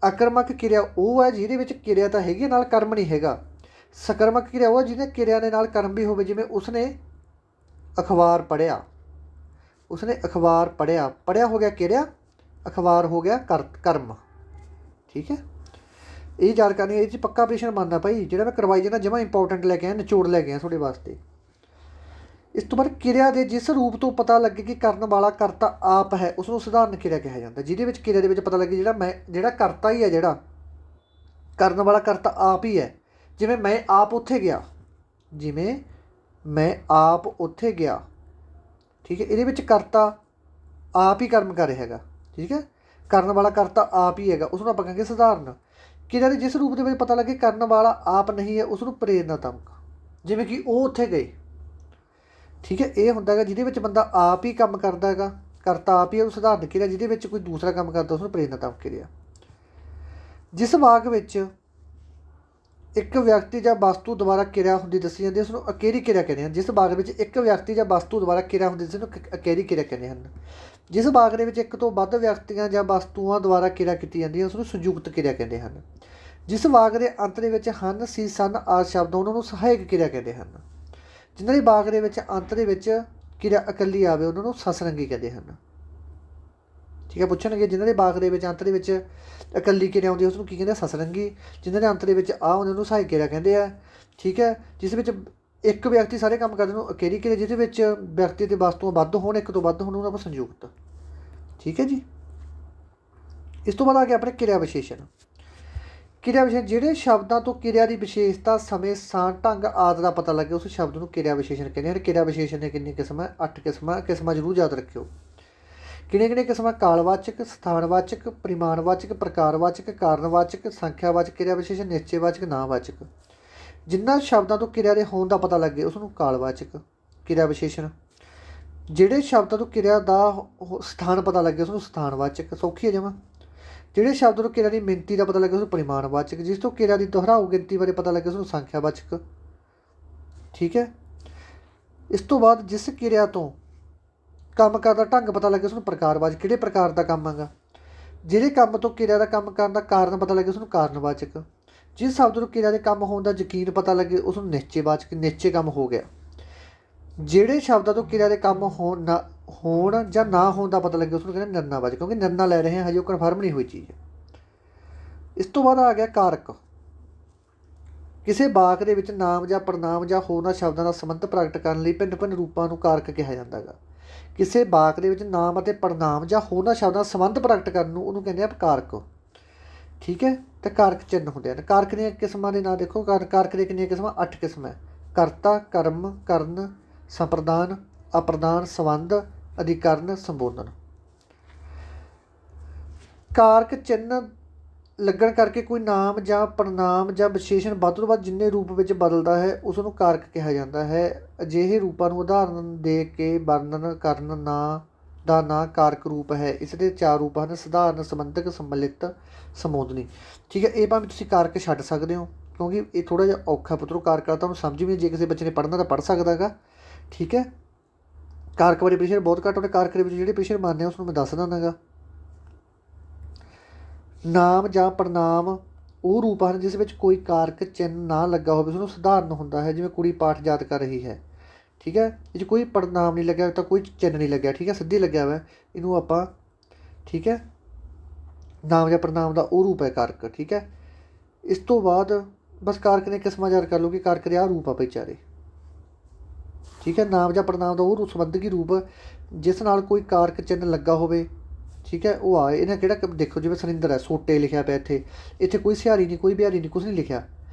ਆਕਰਮਕ ਕਿਰਿਆ ਉਹ ਹੈ ਜਿਹਦੇ ਵਿੱਚ ਕਿਰਿਆ ਤਾਂ ਹੈਗੀ ਨਾਲ ਕਰਮ ਨਹੀਂ ਹੈਗਾ। ਸਕਰਮਕ ਕਿਰਿਆ ਉਹ ਜਿਹਦੇ ਕਿਰਿਆ ਦੇ ਨਾਲ ਕਰਮ ਵੀ ਹੋਵੇ। ਜਿਵੇਂ ਉਸਨੇ ਅਖਬਾਰ ਪੜ੍ਹਿਆ, ਉਸਨੇ ਅਖਬਾਰ ਪੜ੍ਹਿਆ, ਪੜ੍ਹਿਆ ਹੋ ਗਿਆ ਕਿਰਿਆ, ਅਖਬਾਰ ਹੋ ਗਿਆ ਕਰਮ। ਠੀਕ ਹੈ, ਇਹ ਯਾਦ ਕਰਨੀ। ਇਹ 'ਚ ਪੱਕਾ ਪ੍ਰਸ਼ਨ ਬਣਦਾ ਭਾਈ, ਜਿਹੜਾ ਮੈਂ ਕਰਵਾਈ ਜਾਂਦਾ ਜਮਾਂ ਇੰਪੋਰਟੈਂਟ ਲੈ ਕੇ ਆਇਆ, ਨਿਚੋੜ ਲੈ ਕੇ ਆਇਆ ਤੁਹਾਡੇ ਵਾਸਤੇ। ਇਸ ਤੋਂ ਬਾਅਦ ਕਿਰਿਆ ਦੇ ਜਿਸ ਰੂਪ ਤੋਂ ਪਤਾ ਲੱਗੇ ਕਿ ਕਰਨ ਵਾਲਾ ਕਰਤਾ ਆਪ ਹੈ ਉਸਨੂੰ ਸਧਾਰਨ ਕਿਰਿਆ ਕਿਹਾ ਜਾਂਦਾ। ਜਿਹਦੇ ਵਿੱਚ ਕਿਰਿਆ ਦੇ ਵਿੱਚ ਪਤਾ ਲੱਗੇ ਜਿਹੜਾ ਕਰਤਾ ਹੀ ਹੈ, ਜਿਹੜਾ ਕਰਨ ਵਾਲਾ ਕਰਤਾ ਆਪ ਹੀ ਹੈ। ਜਿਵੇਂ ਮੈਂ ਆਪ ਉੱਥੇ ਗਿਆ, ਜਿਵੇਂ ਮੈਂ ਆਪ ਉੱਥੇ ਗਿਆ। ਠੀਕ ਹੈ, ਇਹਦੇ ਵਿੱਚ ਕਰਤਾ ਆਪ ਹੀ ਕਰਮ ਕਰ ਰਿਹਾ ਹੈਗਾ। ਠੀਕ ਹੈ, ਕਰਨ ਵਾਲਾ ਕਰਤਾ ਆਪ ਹੀ ਹੈਗਾ, ਉਸਨੂੰ ਆਪਾਂ ਕਹਾਂਗੇ ਸਧਾਰਨ। ਕਿਰਿਆ ਦੇ ਜਿਸ ਰੂਪ ਦੇ ਵਿੱਚ ਪਤਾ ਲੱਗੇ ਕਰਨ ਵਾਲਾ ਆਪ ਨਹੀਂ ਹੈ ਉਸਨੂੰ ਪ੍ਰੇਰਨਾਤਮਕ। ਜਿਵੇਂ ਕਿ ਉਹ ਉੱਥੇ ਗਏ। ਠੀਕ ਹੈ, ਇਹ ਹੁੰਦਾ ਹੈਗਾ ਜਿਹਦੇ ਵਿੱਚ ਬੰਦਾ ਆਪ ਹੀ ਕੰਮ ਕਰਦਾ ਹੈਗਾ, ਕਰਤਾ ਆਪ ਹੀ ਉਹ ਸਧਾਰਨ ਕਿਰਿਆ। ਜਿਹਦੇ ਵਿੱਚ ਕੋਈ ਦੂਸਰਾ ਕੰਮ ਕਰਦਾ ਉਸਨੂੰ ਪ੍ਰੇਰਨਾਤਮਕ ਕਿਰਿਆ। ਜਿਸ ਵਾਕ ਵਿੱਚ ਇੱਕ ਵਿਅਕਤੀ ਜਾਂ ਵਸਤੂ ਦੁਆਰਾ ਕਿਰਿਆ ਹੁੰਦੀ ਦੱਸੀ ਜਾਂਦੀ ਉਸਨੂੰ ਅਕੇਰੀ ਕਿਰਿਆ ਕਹਿੰਦੇ ਹਨ। ਜਿਸ ਵਾਕ ਵਿੱਚ ਇੱਕ ਵਿਅਕਤੀ ਜਾਂ ਵਸਤੂ ਦੁਆਰਾ ਕਿਰਿਆ ਹੁੰਦੀ ਉਸਨੂੰ ਅਕੇਰੀ ਕਿਰਿਆ ਕਹਿੰਦੇ ਹਨ। ਜਿਸ ਵਾਕ ਦੇ ਵਿੱਚ ਇੱਕ ਤੋਂ ਵੱਧ ਵਿਅਕਤੀਆਂ ਜਾਂ ਵਸਤੂਆਂ ਦੁਆਰਾ ਕਿਰਿਆ ਕੀਤੀ ਜਾਂਦੀ ਹੈ ਉਸਨੂੰ ਸੰਯੁਕਤ ਕਿਰਿਆ ਕਹਿੰਦੇ ਹਨ। ਜਿਸ ਵਾਕ ਦੇ ਅੰਤ ਦੇ ਵਿੱਚ ਹਨ, ਸੀ, ਸਨ ਆਦਿ ਸ਼ਬਦ ਉਹਨਾਂ ਨੂੰ ਸਹਾਇਕ ਕਿਰਿਆ ਕਹਿੰਦੇ ਹਨ। ਜਿਨ੍ਹਾਂ ਦੀ ਵਾਕ ਦੇ ਵਿੱਚ ਅੰਤ ਦੇ ਵਿੱਚ ਕਿਰਿਆ ਇਕੱਲੀ ਆਵੇ ਉਹਨਾਂ ਨੂੰ ਸਸਰੰਗੀ ਕਹਿੰਦੇ ਹਨ। ਠੀਕ ਹੈ, ਪੁੱਛਣਗੇ ਜਿਨ੍ਹਾਂ ਦੇ ਵਾਕ ਦੇ ਵਿੱਚ ਅੰਤ ਦੇ ਵਿੱਚ ਇਕੱਲੀ ਕਿਰਿਆ ਆਉਂਦੀ ਉਸਨੂੰ ਕੀ ਕਹਿੰਦੇ? ਸਸਰੰਗੀ। ਜਿਨ੍ਹਾਂ ਦੇ ਅੰਤ ਦੇ ਵਿੱਚ ਆ ਉਹਨਾਂ ਨੂੰ ਸਹਾਇਕ ਕਿਰਿਆ ਕਹਿੰਦੇ ਆ। ਠੀਕ ਹੈ, ਜਿਸ ਵਿੱਚ ਇੱਕ ਵਿਅਕਤੀ ਸਾਰੇ ਕੰਮ ਕਰਦੇ ਨੂੰ ਅਕੇਰੀ ਕਿਰਿਆ। ਜਿਹਦੇ ਵਿੱਚ ਵਿਅਕਤੀ ਅਤੇ ਵਸਤੂਆਂ ਵੱਧ ਹੋਣ, ਇੱਕ ਤੋਂ ਵੱਧ ਹੋਣ, ਉਹਨੂੰ ਆਪਾਂ ਸੰਯੁਕਤ। ਠੀਕ ਹੈ ਜੀ। ਇਸ ਤੋਂ ਬਾਅਦ ਆ ਗਿਆ ਆਪਣੇ ਕਿਰਿਆ ਵਿਸ਼ੇਸ਼ਣ। ਕਿਰਿਆ ਵਿਸ਼ੇਸ਼ਣ ਜਿਹੜੇ ਸ਼ਬਦਾਂ ਤੋਂ ਕਿਰਿਆ ਦੀ ਵਿਸ਼ੇਸ਼ਤਾ, ਸਮੇਂ, ਸਥਾਨ, ਢੰਗ ਆਦਿ ਦਾ ਪਤਾ ਲੱਗੇ ਉਸ ਸ਼ਬਦ ਨੂੰ ਕਿਰਿਆ ਵਿਸ਼ੇਸ਼ਣ ਕਹਿੰਦੇ ਹਨ। ਕਿਰਿਆ ਵਿਸ਼ੇਸ਼ਣ ਦੀਆਂ ਕਿੰਨੀਆਂ ਕਿਸਮਾਂ? 8 ਕਿਸਮਾਂ। ਕਿਸਮਾਂ ਜ਼ਰੂਰ ਯਾਦ ਰੱਖਿਓ। ਕਿਹੜੀਆਂ ਕਿਸਮਾਂ? ਕਾਲਵਾਚਕ, ਸਥਾਨਵਾਚਕ, ਪਰਿਮਾਣਵਾਚਕ, ਪ੍ਰਕਾਰਵਾਚਕ, ਕਾਰਨਵਾਚਕ, ਸੰਖਿਆਵਾਚਕ ਕਿਰਿਆ ਵਿਸ਼ੇਸ਼ਣ, ਨਿਸ਼ਚੇਵਾਚਕ, ਨਾਂਵਾਚਕ। ਜਿਨ੍ਹਾਂ ਸ਼ਬਦਾਂ ਤੋਂ ਕਿਰਿਆ ਦੇ ਹੋਣ ਦਾ ਪਤਾ ਲੱਗੇ ਉਸਨੂੰ ਕਾਲਵਾਚਕ ਕਿਰਿਆ ਵਿਸ਼ੇਸ਼ਣ। ਜਿਹੜੇ ਸ਼ਬਦਾਂ ਤੋਂ ਕਿਰਿਆ ਦਾ ਸਥਾਨ ਪਤਾ ਲੱਗੇ ਉਸਨੂੰ ਸਥਾਨਵਾਚਕ। ਸੌਖੀ ਹੈ ਜਮਾਂ। ਜਿਹੜੇ ਸ਼ਬਦ ਨੂੰ ਕਿਰਿਆ ਦੀ ਮਿਣਤੀ ਦਾ ਪਤਾ ਲੱਗੇ ਉਸਨੂੰ ਪਰਿਮਾਣਵਾਚਕ, ਜਿਸ ਤੋਂ ਕਿਰਿਆ ਦੀ ਦੁਹਰਾਊ ਗਿਣਤੀ ਬਾਰੇ ਪਤਾ ਲੱਗੇ ਉਸਨੂੰ ਸੰਖਿਆਵਾਚਕ। ਠੀਕ ਹੈ। ਇਸ ਤੋਂ ਬਾਅਦ ਜਿਸ ਕਿਰਿਆ ਤੋਂ ਕੰਮ ਕਰਨ ਦਾ ਢੰਗ ਪਤਾ ਲੱਗੇ ਉਸਨੂੰ ਪ੍ਰਕਾਰਵਾਚਕ, ਕਿਹੜੇ ਪ੍ਰਕਾਰ ਦਾ ਕੰਮ ਹੈਗਾ। ਜਿਹੜੇ ਕੰਮ ਤੋਂ ਕਿਰਿਆ ਦਾ ਕੰਮ ਕਰਨ ਦਾ ਕਾਰਨ ਪਤਾ ਲੱਗੇ ਉਸਨੂੰ ਕਾਰਨਵਾਚਕ। ਜਿਸ ਸ਼ਬਦ ਨੂੰ ਕਿਰਿਆ ਦੇ ਕੰਮ ਹੋਣ ਦਾ ਯਕੀਨ ਪਤਾ ਲੱਗੇ ਉਸਨੂੰ ਨਿਸ਼ਚੇਵਾਚਕ, ਨਿਸ਼ਚੇ ਕੰਮ ਹੋ ਗਿਆ। ਜਿਹੜੇ ਸ਼ਬਦਾਂ ਤੋਂ ਕਿਰਿਆ ਦੇ ਕੰਮ ਹੋਣ ਜਾਂ ਨਾ ਹੋਣ ਦਾ ਪਤਾ ਲੱਗੇ ਉਸਨੂੰ ਕਹਿੰਦੇ ਨਿਰਣਾਵਾਚਕ, ਕਿਉਂਕਿ ਨਿਰਣਾ ਲੈ ਰਹੇ ਹਾਂ, ਹਜੇ ਉਹ ਕਨਫਰਮ ਨਹੀਂ ਹੋਈ ਚੀਜ਼। ਇਸ ਤੋਂ ਬਾਅਦ ਆ ਗਿਆ ਕਾਰਕ। ਕਿਸੇ ਵਾਕ ਦੇ ਵਿੱਚ ਨਾਮ ਜਾਂ ਪੜਨਾਮ ਜਾਂ ਹੋਰਨਾਂ ਸ਼ਬਦਾਂ ਦਾ ਸੰਬੰਧ ਪ੍ਰਗਟ ਕਰਨ ਲਈ ਭਿੰਨ ਭਿੰਨ ਰੂਪਾਂ ਨੂੰ ਕਾਰਕ ਕਿਹਾ ਜਾਂਦਾ ਹੈਗਾ। ਕਿਸੇ ਵਾਕ ਦੇ ਵਿੱਚ ਨਾਮ ਅਤੇ ਪੜਨਾਮ ਜਾਂ ਹੋਰਨਾਂ ਸ਼ਬਦਾਂ ਦਾ ਸੰਬੰਧ ਪ੍ਰਗਟ ਕਰਨ ਨੂੰ ਉਹਨੂੰ ਕਹਿੰਦੇ ਆ ਕਾਰਕ। ਠੀਕ ਹੈ। ਅਤੇ ਕਾਰਕ ਚਿੰਨ੍ਹ ਹੁੰਦੇ ਹਨ। ਕਾਰਕ ਦੀਆਂ ਕਿਸਮਾਂ ਦੇ ਨਾਂ ਦੇਖੋ। ਕਾਰਕ ਦੀਆਂ ਕਿੰਨੀਆਂ ਕਿਸਮਾਂ? 8 ਕਿਸਮਾਂ। ਕਰਤਾ, ਕਰਮ, ਕਰਨ, ਸੰਪਰਦਾਨ, ਅਪਰਦਾਨ, ਸੰਬੰਧ, ਅਧਿਕਰਨ, ਸੰਬੋਧਨ। ਕਾਰਕ ਚਿੰਨ੍ਹ ਲੱਗਣ ਕਰਕੇ ਕੋਈ ਨਾਮ ਜਾਂ ਪੜਨਾਮ ਜਾਂ ਵਿਸ਼ੇਸ਼ਣ ਵੱਧ ਤੋਂ ਵੱਧ ਜਿੰਨੇ ਰੂਪ ਵਿੱਚ ਬਦਲਦਾ ਹੈ ਉਸ ਨੂੰ ਕਾਰਕ ਕਿਹਾ ਜਾਂਦਾ ਹੈ। ਅਜਿਹੇ ਰੂਪਾਂ ਨੂੰ ਉਦਾਹਰਨ ਦੇ ਕੇ ਵਰਣਨ ਕਰਨ ਦਾ ਨਾਂ ਕਾਰਕ ਰੂਪ ਹੈ। ਇਸ ਦੇ 4 ਰੂਪ ਹਨ: ਸਧਾਰਨ, ਸੰਬੰਧਕ, ਸੰਮਿਲਿਤ, ਸੰਬੋਧਨੀ। ਠੀਕ ਹੈ। ਇਹ ਭਾਵੇਂ ਤੁਸੀਂ ਕਾਰਕ ਛੱਡ ਸਕਦੇ ਹੋ ਕਿਉਂਕਿ ਇਹ ਥੋੜ੍ਹਾ ਜਿਹਾ ਔਖਾ ਪੁੱਤਰੋ ਕਾਰਕ ਵਾਲਾ, ਤੁਹਾਨੂੰ ਸਮਝ ਵੀ ਜੇ ਕਿਸੇ ਬੱਚੇ ਨੇ ਪੜ੍ਹਨਾ ਤਾਂ ਪੜ੍ਹ ਸਕਦਾ ਹੈਗਾ। ਠੀਕ ਹੈ। ਕਾਰਕ ਬਾਰੇ ਪਿਛਲੇ ਬਹੁਤ ਘੱਟ ਉਹਨੇ ਕਾਰਕ ਦੇ ਵਿੱਚ ਜਿਹੜੇ ਪਿਛਲੇ ਮੰਨਦੇ ਉਸ ਨੂੰ ਮੈਂ ਦੱਸ ਦਿੰਦਾ ਗਾ। ਨਾਮ ਜਾਂ ਪੜਨਾਮ ਉਹ ਰੂਪ ਹਨ ਜਿਸ ਵਿੱਚ ਕੋਈ ਕਾਰਕ ਚਿੰਨ੍ਹ ਨਾ ਲੱਗਾ ਹੋਵੇ, ਉਸਨੂੰ ਸਧਾਰਨ ਹੁੰਦਾ ਹੈ। ਜਿਵੇਂ ਕੁੜੀ ਪਾਠ ਯਾਦ ਕਰ ਰਹੀ ਹੈ। ਠੀਕ ਹੈ। ਇਹ 'ਚ ਕੋਈ ਪੜਨਾਮ ਨਹੀਂ ਲੱਗਿਆ ਤਾਂ ਕੋਈ ਚਿੰਨ੍ਹ ਨਹੀਂ ਲੱਗਿਆ। ਠੀਕ ਹੈ। ਸਿੱਧੀ ਲੱਗਿਆ ਹੋਇਆ, ਇਹਨੂੰ ਆਪਾਂ ਠੀਕ ਹੈ ਨਾਮ ਜਾਂ ਪੜਨਾਮ ਦਾ ਉਹ ਰੂਪ ਹੈ ਕਾਰਕ। ਠੀਕ ਹੈ। ਇਸ ਤੋਂ ਬਾਅਦ ਬਸ ਕਾਰਕ ਦੀਆਂ ਕਿਸਮਾਂ ਯਾਦ ਕਰ ਲਓ ਕਿ ਕਾਰਕ ਦੇ ਆਹ ਰੂਪ ਆ ਵਿਚਾਰੇ। ਠੀਕ ਹੈ। ਨਾਮ ਜਾਂ ਪੜਨਾਮ ਦਾ ਉਹ ਸੰਬੰਧਕੀ ਰੂਪ ਜਿਸ ਨਾਲ ਕੋਈ ਕਾਰਕ ਚਿੰਨ੍ਹ ਲੱਗਾ ਹੋਵੇ। ਠੀਕ ਹੈ। ਉਹ ਆ ਇਹਨਾਂ ਕਿਹੜਾ ਦੇਖੋ, ਜਿਵੇਂ ਸੁਰਿੰਦਰ ਹੈ, ਸੋਟੇ ਲਿਖਿਆ ਪਿਆ ਇੱਥੇ, ਇੱਥੇ ਕੋਈ ਸਿਹਾਰੀ ਨਹੀਂ, ਕੋਈ ਬਿਹਾਰੀ ਨਹੀਂ, ਕੁਛ ਨਹੀਂ ਲਿਖਿਆ।